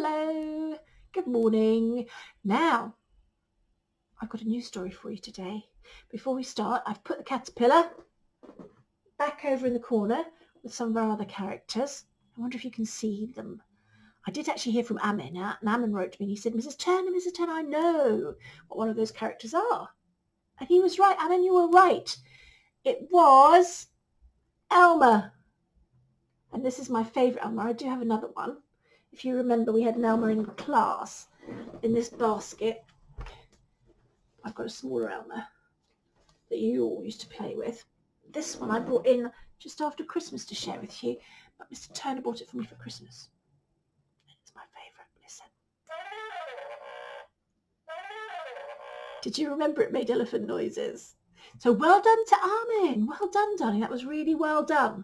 Hello, good morning. Now, I've got a new story for you today. Before we start, I've put the caterpillar back over in the corner with some of our other characters. I wonder if you can see them. I did actually hear from Amin, and Amin wrote to me and he said, Mrs. Turner, I know what one of those characters are. And he was right, Amin, you were right. It was Elmer. And this is my favourite Elmer. I do have another one. If you remember, we had an Elmer in class. In this basket, I've got a smaller Elmer that you all used to play with. This one I brought in just after Christmas to share with you, but Mr. Turner bought it for me for Christmas. It's my favourite. Listen. Did you remember it made elephant noises? So well done to Armin. Well done, darling. That was really well done.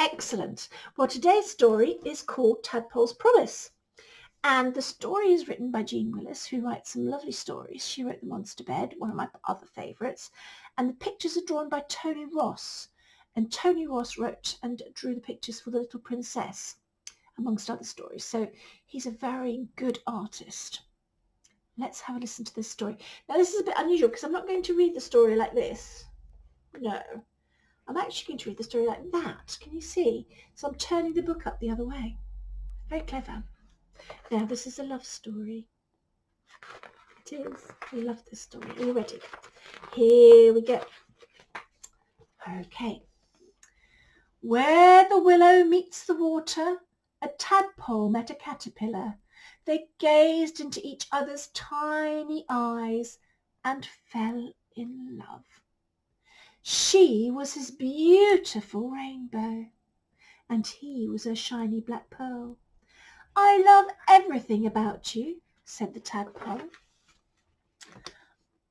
Excellent. Well, today's story is called Tadpole's Promise. And the story is written by Jean Willis, who writes some lovely stories. She wrote The Monster Bed, one of my other favourites. And the pictures are drawn by Tony Ross. And Tony Ross wrote and drew the pictures for The Little Princess, amongst other stories. So he's a very good artist. Let's have a listen to this story. Now, this is a bit unusual because I'm not going to read the story like this. No. I'm actually going to read the story like that. Can you see? So I'm turning the book up the other way. Very clever. Now, this is a love story. It is. I love this story. Are you ready? Here we go. Okay. Where the willow meets the water, a tadpole met a caterpillar. They gazed into each other's tiny eyes and fell in love. She was his beautiful rainbow, and he was her shiny black pearl. I love everything about you, said the tadpole.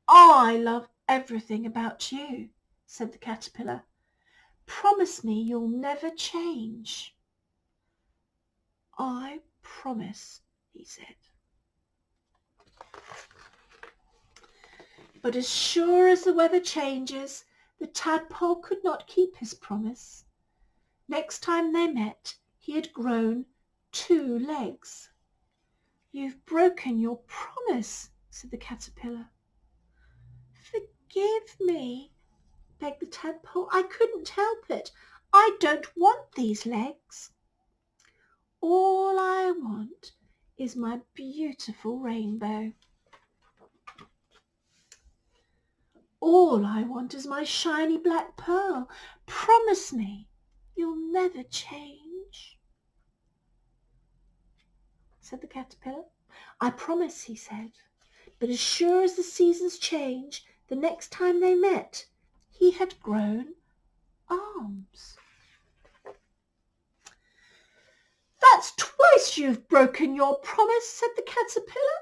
I love everything about you, said the caterpillar. Promise me you'll never change. I promise, he said. But as sure as the weather changes, the tadpole could not keep his promise. Next time they met, he had grown 2 legs. You've broken your promise, said the caterpillar. Forgive me, begged the tadpole. I couldn't help it. I don't want these legs. All I want is my beautiful rainbow. All I want is my shiny black pearl. Promise me you'll never change, said the caterpillar. I promise, he said. But as sure as the seasons change, the next time they met, he had grown arms. That's twice you've broken your promise, said the caterpillar.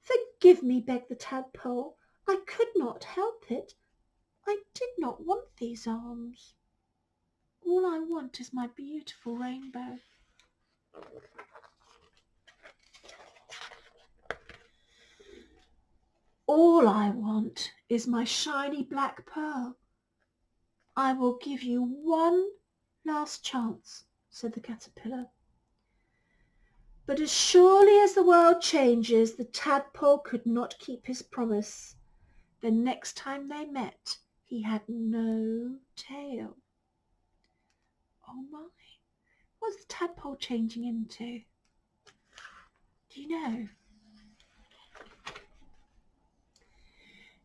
Forgive me, begged the tadpole. I could not help it. I did not want these arms. All I want is my beautiful rainbow. All I want is my shiny black pearl. I will give you one last chance, said the caterpillar. But as surely as the world changes, the tadpole could not keep his promise. The next time they met, he had no tail. Oh my, what's the tadpole changing into? Do you know?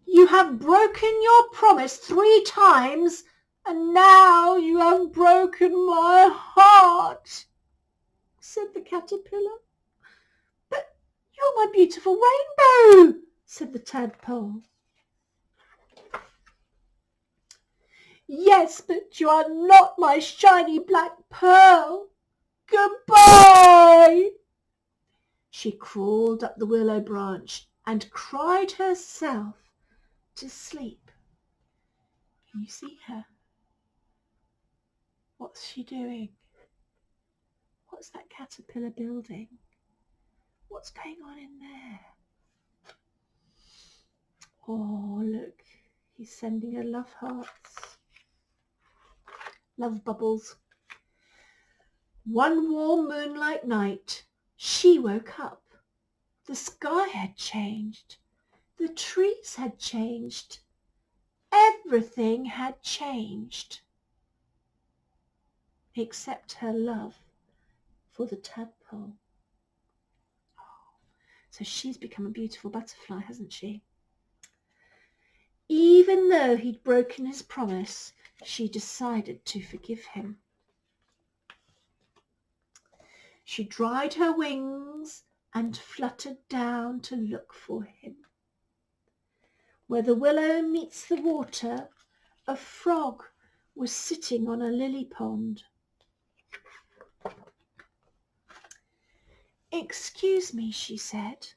You have broken your promise 3 times, and now you have broken my heart, said the caterpillar. But you're my beautiful rainbow, said the tadpole. Yes, but you are not my shiny black pearl. Goodbye. She crawled up the willow branch and cried herself to sleep. Can you see her? What's she doing? What's that caterpillar building? What's going on in there? Oh, look, he's sending her love hearts. Love bubbles. One warm moonlight night, She woke up. The sky had changed. The trees had changed. Everything had changed. Except her love for the tadpole. So she's become a beautiful butterfly, hasn't she? Even though he'd broken his promise, she decided to forgive him. She dried her wings and fluttered down to look for him. Where the willow meets the water, a frog was sitting on a lily pond. "Excuse me," she said,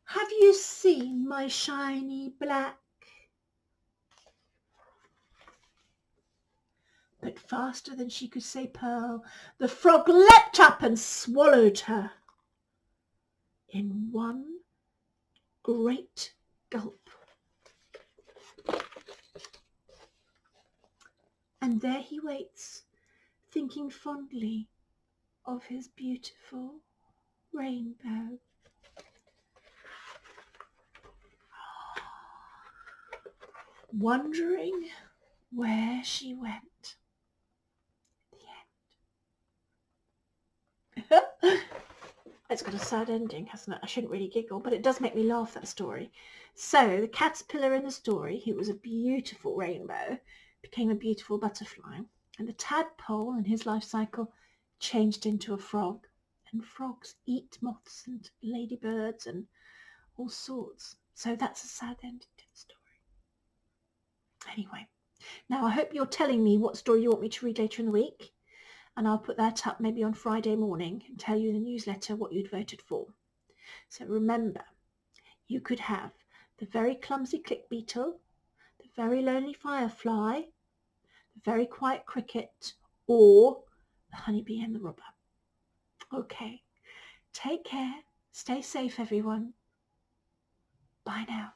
"have you seen my shiny black?" But faster than she could say pearl, the frog leapt up and swallowed her in one great gulp. And there he waits, thinking fondly of his beautiful rainbow. Wondering where she went. The end. It's got a sad ending, hasn't it? I shouldn't really giggle, but it does make me laugh, that story. So the caterpillar in the story, who was a beautiful rainbow, became a beautiful butterfly, and the tadpole in his life cycle changed into a frog. And frogs eat moths and ladybirds and all sorts. So that's a sad ending to the story. Anyway, now I hope you're telling me what story you want me to read later in the week, and I'll put that up maybe on Friday morning and tell you in the newsletter what you'd voted for. So remember, you could have the very clumsy click beetle, the very lonely firefly, the very quiet cricket, or the honeybee and the robber. Okay, take care, stay safe everyone. Bye now.